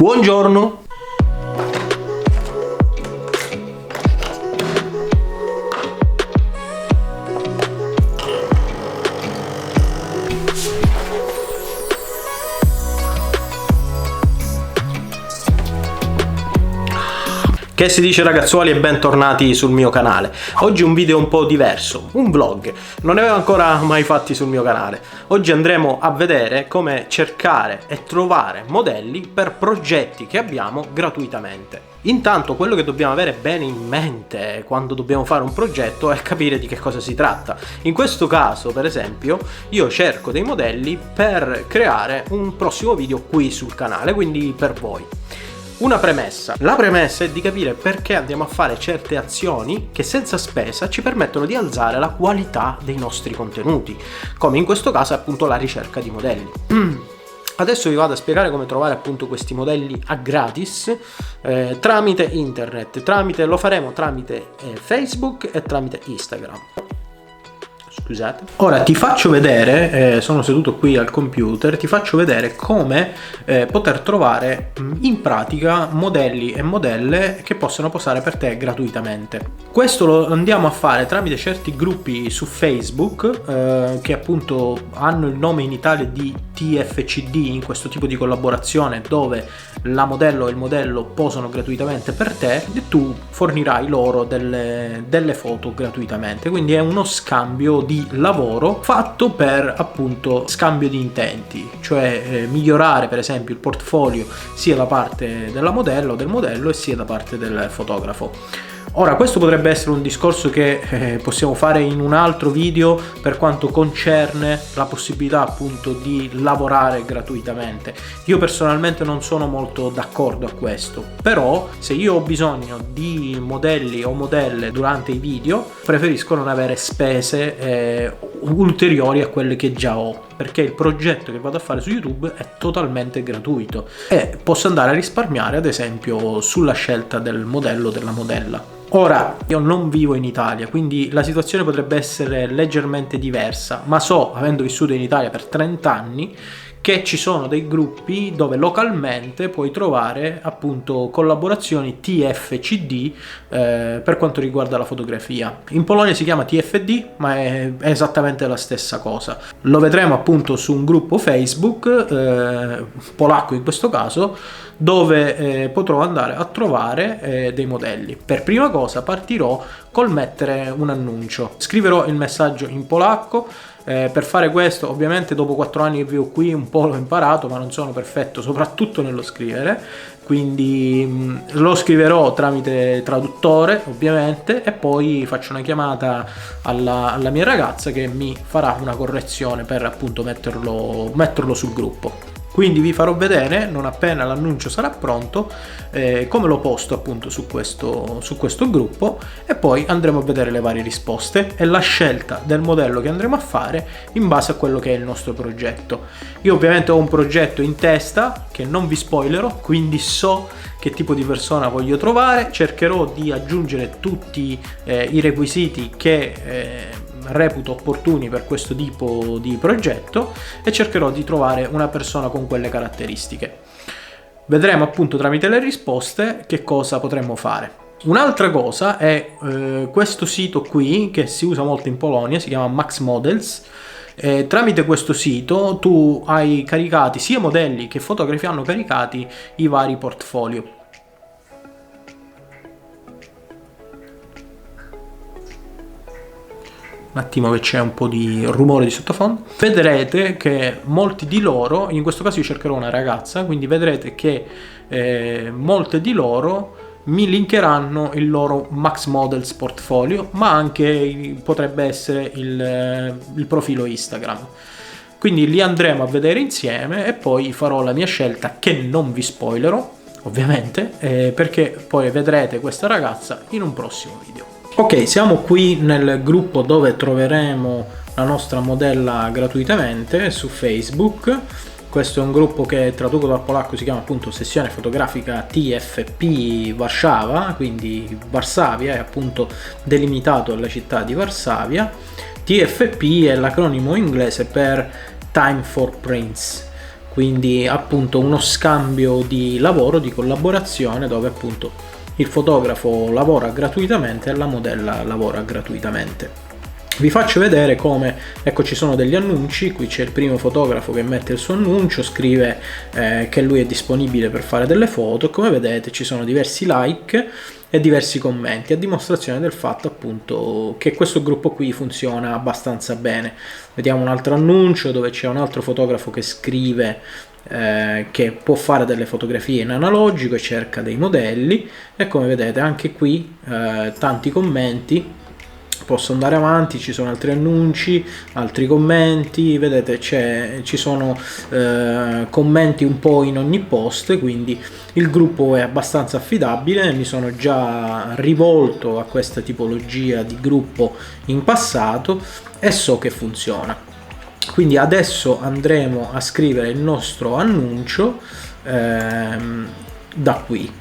Buongiorno! Che si dice ragazzuoli e bentornati sul mio canale. Oggi un video un po' diverso, un vlog, non ne avevo ancora mai fatti sul mio canale. Oggi andremo a vedere come cercare e trovare modelli per progetti che abbiamo gratuitamente. Intanto quello che dobbiamo avere bene in mente quando dobbiamo fare un progetto è capire di che cosa si tratta. In questo caso, per esempio, io cerco dei modelli per creare un prossimo video qui sul canale, quindi per voi. Una premessa. La premessa è di capire perché andiamo a fare certe azioni che senza spesa ci permettono di alzare la qualità dei nostri contenuti, come in questo caso appunto la ricerca di modelli. Adesso vi vado a spiegare come trovare appunto questi modelli a gratis tramite internet, lo faremo tramite Facebook e tramite Instagram. Scusate. Ora ti faccio vedere, sono seduto qui al computer, ti faccio vedere come poter trovare in pratica modelli e modelle che possono posare per te gratuitamente. Questo lo andiamo a fare tramite certi gruppi su Facebook che appunto hanno il nome in Italia di TFCD, in questo tipo di collaborazione dove la modello e il modello posano gratuitamente per te e tu fornirai loro delle foto gratuitamente, quindi è uno scambio di lavoro fatto per appunto scambio di intenti, cioè migliorare per esempio il portfolio sia da parte della modello o del modello e sia da parte del fotografo. Ora, questo potrebbe essere un discorso che possiamo fare in un altro video per quanto concerne la possibilità appunto di lavorare gratuitamente. Io personalmente non sono molto d'accordo a questo, però se io ho bisogno di modelli o modelle durante i video, preferisco non avere spese ulteriori a quelle che già ho, perché il progetto che vado a fare su YouTube è totalmente gratuito e posso andare a risparmiare ad esempio sulla scelta del modello o della modella. Ora, io non vivo in Italia, quindi la situazione potrebbe essere leggermente diversa, ma so, avendo vissuto in Italia per 30 anni, che ci sono dei gruppi dove localmente puoi trovare appunto collaborazioni TFCD per quanto riguarda la fotografia. In Polonia si chiama TFD, ma è esattamente la stessa cosa. Lo vedremo appunto su un gruppo Facebook, polacco in questo caso, dove potrò andare a trovare dei modelli. Per prima cosa partirò col mettere un annuncio. Scriverò il messaggio in polacco. Per fare questo, ovviamente dopo 4 anni che vivo qui un po' l'ho imparato, ma non sono perfetto soprattutto nello scrivere, quindi lo scriverò tramite traduttore ovviamente e poi faccio una chiamata alla mia ragazza che mi farà una correzione per appunto metterlo sul gruppo. Quindi vi farò vedere, non appena l'annuncio sarà pronto, come lo posto appunto su questo gruppo e poi andremo a vedere le varie risposte e la scelta del modello che andremo a fare in base a quello che è il nostro progetto. Io ovviamente ho un progetto in testa che non vi spoilerò, quindi so che tipo di persona voglio trovare, cercherò di aggiungere tutti i requisiti che reputo opportuni per questo tipo di progetto e cercherò di trovare una persona con quelle caratteristiche. Vedremo appunto tramite le risposte che cosa potremmo fare. Un'altra cosa è questo sito qui che si usa molto in Polonia, si chiama Max Models. Tramite questo sito tu hai caricati sia modelli che fotografi, hanno caricati i vari portfolio. Un attimo che c'è un po' di rumore di sottofondo. Vedrete che molti di loro, in questo caso io cercherò una ragazza, quindi vedrete che molte di loro mi linkeranno il loro Max Models portfolio, ma anche potrebbe essere il profilo Instagram. Quindi li andremo a vedere insieme e poi farò la mia scelta, che non vi spoilerò ovviamente, perché poi vedrete questa ragazza in un prossimo video. Ok, siamo qui nel gruppo dove troveremo la nostra modella gratuitamente su Facebook. Questo è un gruppo che tradotto dal polacco si chiama appunto Sessione Fotografica TFP Warszawa, quindi Varsavia, è appunto delimitato alla città di Varsavia. TFP è l'acronimo inglese per Time for Prints. quindi appunto uno scambio di lavoro, di collaborazione, dove appunto il fotografo lavora gratuitamente e la modella lavora gratuitamente. Vi faccio vedere come, ecco, ci sono degli annunci. Qui c'è il primo fotografo che mette il suo annuncio, scrive che lui è disponibile per fare delle foto, e come vedete ci sono diversi like e diversi commenti, a dimostrazione del fatto appunto che questo gruppo qui funziona abbastanza bene. Vediamo un altro annuncio dove c'è un altro fotografo che scrive che può fare delle fotografie in analogico e cerca dei modelli, e come vedete anche qui tanti commenti. Posso andare avanti, ci sono altri annunci, altri commenti, vedete ci sono commenti un po' in ogni post, quindi il gruppo è abbastanza affidabile. Mi sono già rivolto a questa tipologia di gruppo in passato e so che funziona. Quindi adesso andremo a scrivere il nostro annuncio da qui.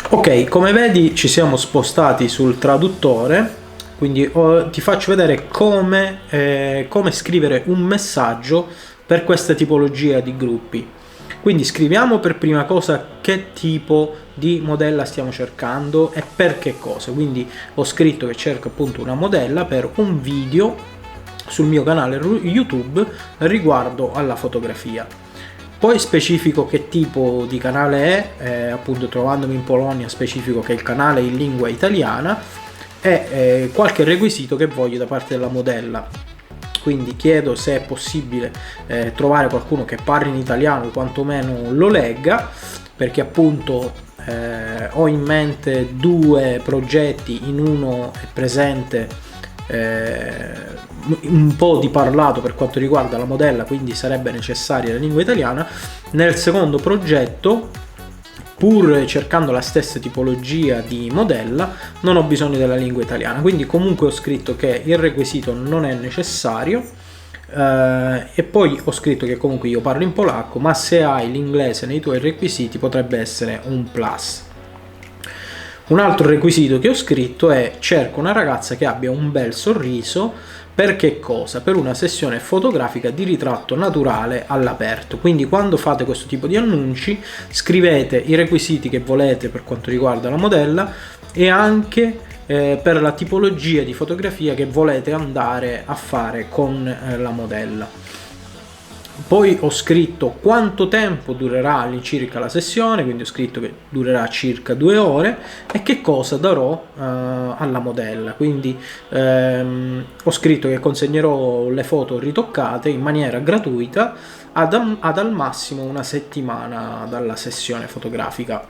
Ok, come vedi ci siamo spostati sul traduttore. Quindi ti faccio vedere come scrivere un messaggio per questa tipologia di gruppi. Quindi scriviamo per prima cosa che tipo di modella stiamo cercando e per che cosa. Quindi ho scritto che cerco appunto una modella per un video sul mio canale YouTube riguardo alla fotografia. Poi specifico che tipo di canale è, appunto trovandomi in Polonia specifico che il canale è in lingua italiana, e qualche requisito che voglio da parte della modella. Quindi chiedo se è possibile trovare qualcuno che parli in italiano o quantomeno lo legga, perché appunto ho in mente due progetti. In uno è presente un po' di parlato per quanto riguarda la modella, quindi sarebbe necessaria la lingua italiana. Nel secondo progetto, pur cercando la stessa tipologia di modella, non ho bisogno della lingua italiana, quindi comunque ho scritto che il requisito non è necessario, e poi ho scritto che comunque io parlo in polacco, ma se hai l'inglese nei tuoi requisiti potrebbe essere un plus. Un altro requisito che ho scritto è: cerco una ragazza che abbia un bel sorriso. Per che cosa? Per una sessione fotografica di ritratto naturale all'aperto. Quindi quando fate questo tipo di annunci scrivete i requisiti che volete per quanto riguarda la modella e anche per la tipologia di fotografia che volete andare a fare con la modella. Poi ho scritto quanto tempo durerà all'incirca la sessione, quindi ho scritto che durerà circa 2 ore, e che cosa darò alla modella. Quindi ho scritto che consegnerò le foto ritoccate in maniera gratuita ad al massimo una settimana dalla sessione fotografica.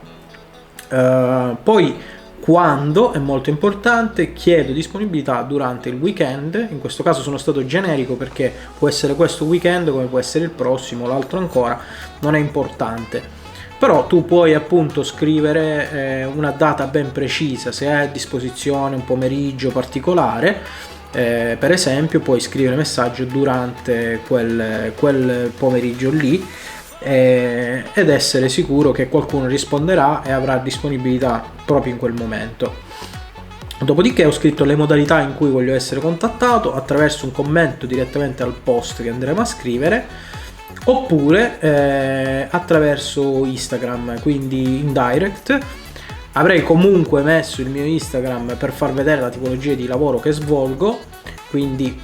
Poi quando, è molto importante, chiedo disponibilità durante il weekend. In questo caso sono stato generico perché può essere questo weekend come può essere il prossimo, l'altro ancora, non è importante. Però tu puoi appunto scrivere una data ben precisa, se hai a disposizione un pomeriggio particolare, per esempio puoi scrivere messaggio durante quel pomeriggio lì, ed essere sicuro che qualcuno risponderà e avrà disponibilità proprio in quel momento. Dopodiché ho scritto le modalità in cui voglio essere contattato, attraverso un commento direttamente al post che andremo a scrivere, oppure attraverso Instagram, quindi in direct. Avrei comunque messo il mio Instagram per far vedere la tipologia di lavoro che svolgo, quindi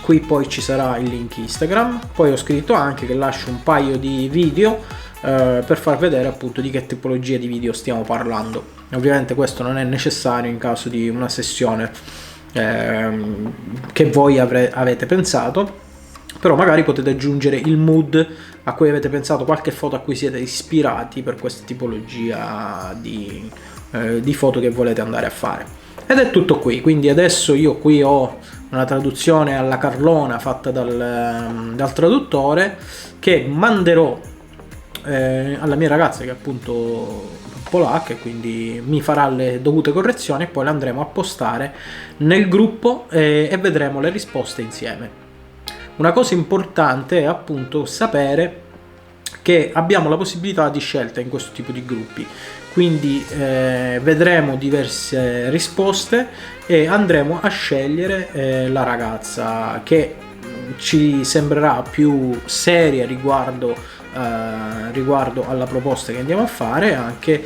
qui poi ci sarà il link Instagram. Poi ho scritto anche che lascio un paio di video per far vedere appunto di che tipologia di video stiamo parlando. Ovviamente questo non è necessario in caso di una sessione che voi avete pensato, però magari potete aggiungere il mood a cui avete pensato, qualche foto a cui siete ispirati per questa tipologia di foto che volete andare a fare. Ed è tutto qui. Quindi adesso io qui ho una traduzione alla carlona fatta dal traduttore, che manderò alla mia ragazza, che è appunto polacca, e quindi mi farà le dovute correzioni, e poi le andremo a postare nel gruppo e vedremo le risposte insieme. Una cosa importante è appunto sapere che abbiamo la possibilità di scelta in questo tipo di gruppi, quindi vedremo diverse risposte e andremo a scegliere la ragazza che ci sembrerà più seria riguardo riguardo alla proposta che andiamo a fare, anche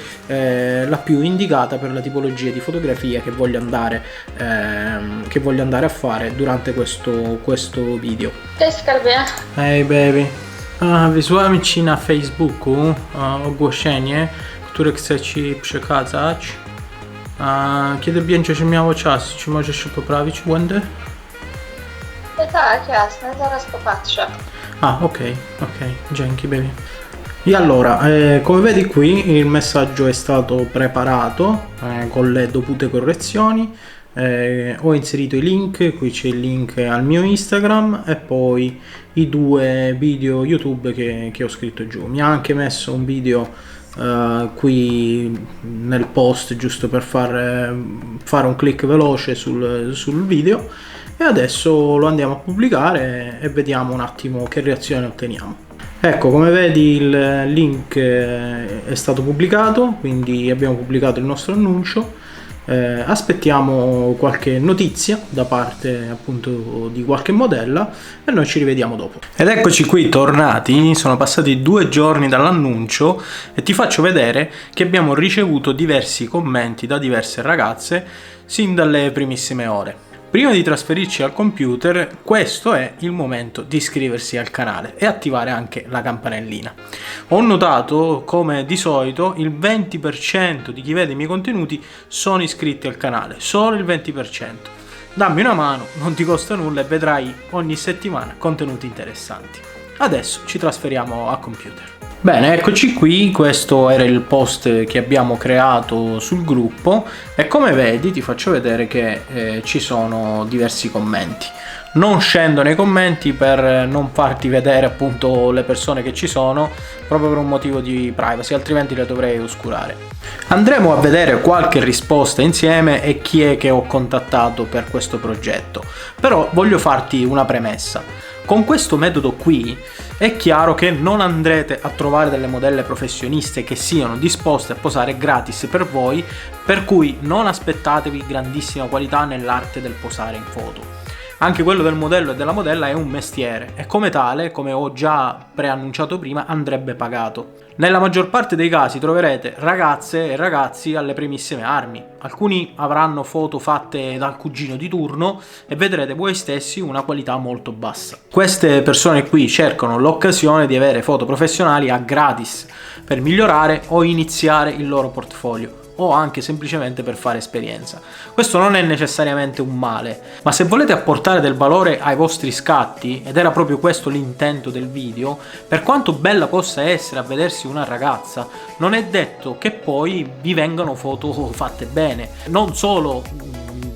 la più indicata per la tipologia di fotografia che voglio andare a fare durante questo video. Cześć skarbie. Hey baby, wysłałem ci na Facebooku ogłoszenie, które chcę ci przekazać. Kiedy będziesz miało czas, czy możesz się poprawić błędy? Tak, jasne, zaraz popatrzę. Ok, dzięki baby. E allora, come vedi qui il messaggio è stato preparato con le dovute correzioni. Ho inserito i link, qui c'è il link al mio Instagram e poi i 2 video YouTube che ho scritto giù. Mi ha anche messo un video qui nel post, giusto per fare un click veloce sul video, e adesso lo andiamo a pubblicare e vediamo un attimo che reazione otteniamo. Ecco, come vedi il link è stato pubblicato, quindi abbiamo pubblicato il nostro annuncio. Aspettiamo qualche notizia da parte appunto di qualche modella e noi ci rivediamo dopo. Ed eccoci qui tornati, sono passati 2 giorni dall'annuncio e ti faccio vedere che abbiamo ricevuto diversi commenti da diverse ragazze sin dalle primissime ore. Prima di trasferirci al computer, questo è il momento di iscriversi al canale e attivare anche la campanellina. Ho notato come di solito il 20% di chi vede i miei contenuti sono iscritti al canale, solo il 20%. Dammi una mano, non ti costa nulla e vedrai ogni settimana contenuti interessanti. Adesso ci trasferiamo al computer. Bene, eccoci qui, questo era il post che abbiamo creato sul gruppo e come vedi ti faccio vedere che ci sono diversi commenti. Non scendo nei commenti per non farti vedere appunto le persone che ci sono, proprio per un motivo di privacy, altrimenti le dovrei oscurare. Andremo a vedere qualche risposta insieme e chi è che ho contattato per questo progetto, però voglio farti una premessa. Con questo metodo qui è chiaro che non andrete a trovare delle modelle professioniste che siano disposte a posare gratis per voi, per cui non aspettatevi grandissima qualità nell'arte del posare in foto. Anche quello del modello e della modella è un mestiere e come tale, come ho già preannunciato prima, andrebbe pagato. Nella maggior parte dei casi troverete ragazze e ragazzi alle primissime armi. Alcuni avranno foto fatte dal cugino di turno e vedrete voi stessi una qualità molto bassa. Queste persone qui cercano l'occasione di avere foto professionali a gratis per migliorare o iniziare il loro portfolio, o anche semplicemente per fare esperienza. Questo non è necessariamente un male, ma se volete apportare del valore ai vostri scatti, ed era proprio questo l'intento del video, per quanto bella possa essere a vedersi una ragazza, non è detto che poi vi vengano foto fatte bene, non solo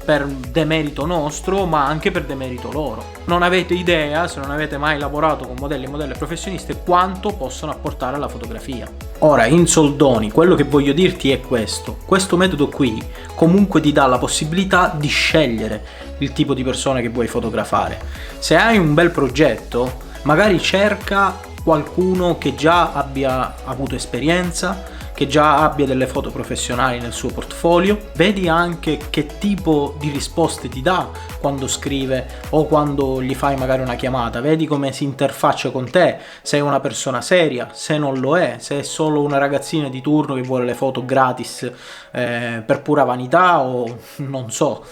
per demerito nostro, ma anche per demerito loro. Non avete idea, se non avete mai lavorato con modelli e modelle professioniste, quanto possono apportare alla fotografia. Ora, in soldoni, quello che voglio dirti è questo metodo qui comunque ti dà la possibilità di scegliere il tipo di persone che vuoi fotografare. Se hai un bel progetto, magari cerca qualcuno che già abbia avuto esperienza, che già abbia delle foto professionali nel suo portfolio, vedi anche che tipo di risposte ti dà quando scrive o quando gli fai magari una chiamata, vedi come si interfaccia con te, se è una persona seria, se non lo è, se è solo una ragazzina di turno che vuole le foto gratis per pura vanità o non so.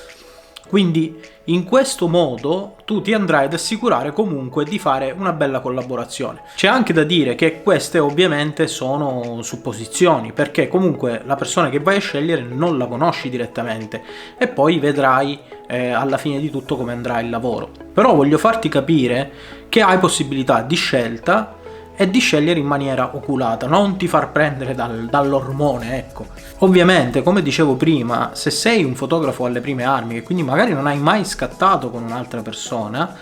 Quindi in questo modo tu ti andrai ad assicurare comunque di fare una bella collaborazione. C'è anche da dire che queste ovviamente sono supposizioni, perché comunque la persona che vai a scegliere non la conosci direttamente e poi vedrai alla fine di tutto come andrà il lavoro. Però voglio farti capire che hai possibilità di scelta e di scegliere in maniera oculata, non ti far prendere dall'ormone, ecco. Ovviamente, come dicevo prima, se sei un fotografo alle prime armi e quindi magari non hai mai scattato con un'altra persona,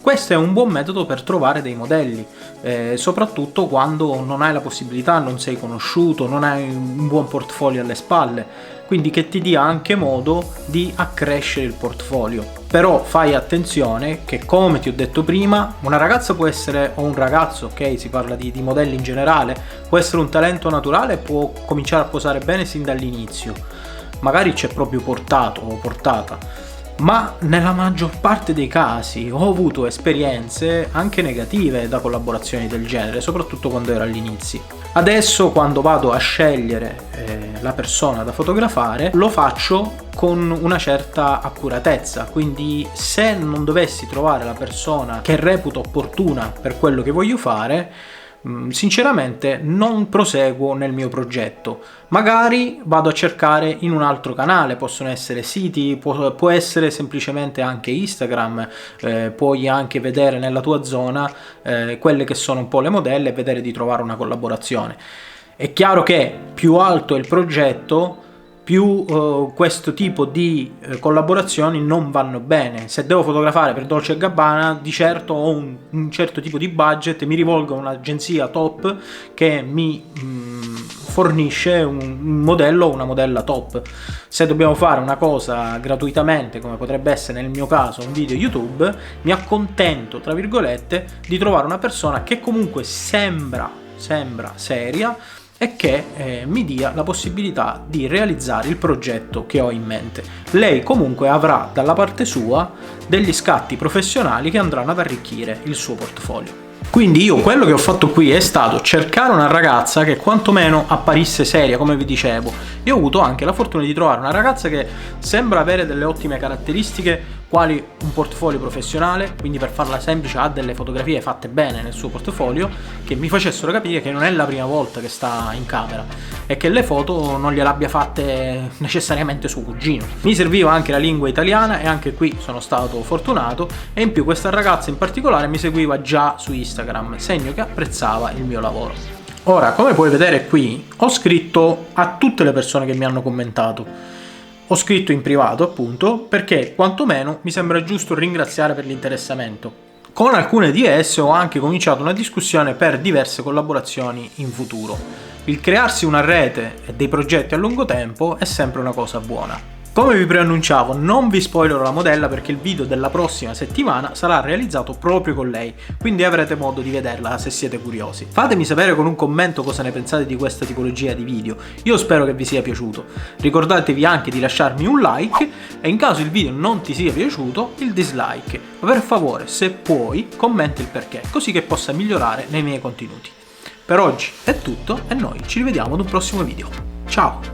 questo è un buon metodo per trovare dei modelli, soprattutto quando non hai la possibilità, non sei conosciuto, non hai un buon portfolio alle spalle, quindi che ti dia anche modo di accrescere il portfolio. Però fai attenzione che, come ti ho detto prima, una ragazza può essere, o un ragazzo, ok, si parla di modelli in generale, può essere un talento naturale e può cominciare a posare bene sin dall'inizio, magari c'è proprio portato o portata, ma nella maggior parte dei casi ho avuto esperienze anche negative da collaborazioni del genere, soprattutto quando ero agli inizi. Adesso, quando vado a scegliere la persona da fotografare, lo faccio con una certa accuratezza, quindi se non dovessi trovare la persona che reputo opportuna per quello che voglio fare, sinceramente non proseguo nel mio progetto. Magari vado a cercare in un altro canale, possono essere siti, può essere semplicemente anche Instagram, puoi anche vedere nella tua zona quelle che sono un po' le modelle e vedere di trovare una collaborazione. È chiaro che più alto è il progetto, più questo tipo di collaborazioni non vanno bene. Se devo fotografare per Dolce & Gabbana, di certo ho un certo tipo di budget e mi rivolgo a un'agenzia top che mi fornisce un modello o una modella top. Se dobbiamo fare una cosa gratuitamente, come potrebbe essere nel mio caso un video YouTube, mi accontento, tra virgolette, di trovare una persona che comunque sembra seria e che mi dia la possibilità di realizzare il progetto che ho in mente. Lei comunque avrà dalla parte sua degli scatti professionali che andranno ad arricchire il suo portfolio. Quindi io quello che ho fatto qui è stato cercare una ragazza che quantomeno apparisse seria, come vi dicevo. Io ho avuto anche la fortuna di trovare una ragazza che sembra avere delle ottime caratteristiche, quali un portfolio professionale, quindi per farla semplice ha delle fotografie fatte bene nel suo portfolio, che mi facessero capire che non è la prima volta che sta in camera e che le foto non gliele abbia fatte necessariamente suo cugino. Mi serviva anche la lingua italiana e anche qui sono stato fortunato, e in più questa ragazza in particolare mi seguiva già su Instagram, segno che apprezzava il mio lavoro. Ora, come puoi vedere qui, ho scritto a tutte le persone che mi hanno commentato. Ho scritto in privato, appunto, perché quantomeno mi sembra giusto ringraziare per l'interessamento. Con alcune di esse ho anche cominciato una discussione per diverse collaborazioni in futuro. Il crearsi una rete e dei progetti a lungo tempo è sempre una cosa buona. Come vi preannunciavo, non vi spoilerò la modella perché il video della prossima settimana sarà realizzato proprio con lei, quindi avrete modo di vederla se siete curiosi. Fatemi sapere con un commento cosa ne pensate di questa tipologia di video, io spero che vi sia piaciuto. Ricordatevi anche di lasciarmi un like e in caso il video non ti sia piaciuto, il dislike. Ma per favore, se puoi, commenta il perché, così che possa migliorare nei miei contenuti. Per oggi è tutto e noi ci rivediamo ad un prossimo video. Ciao!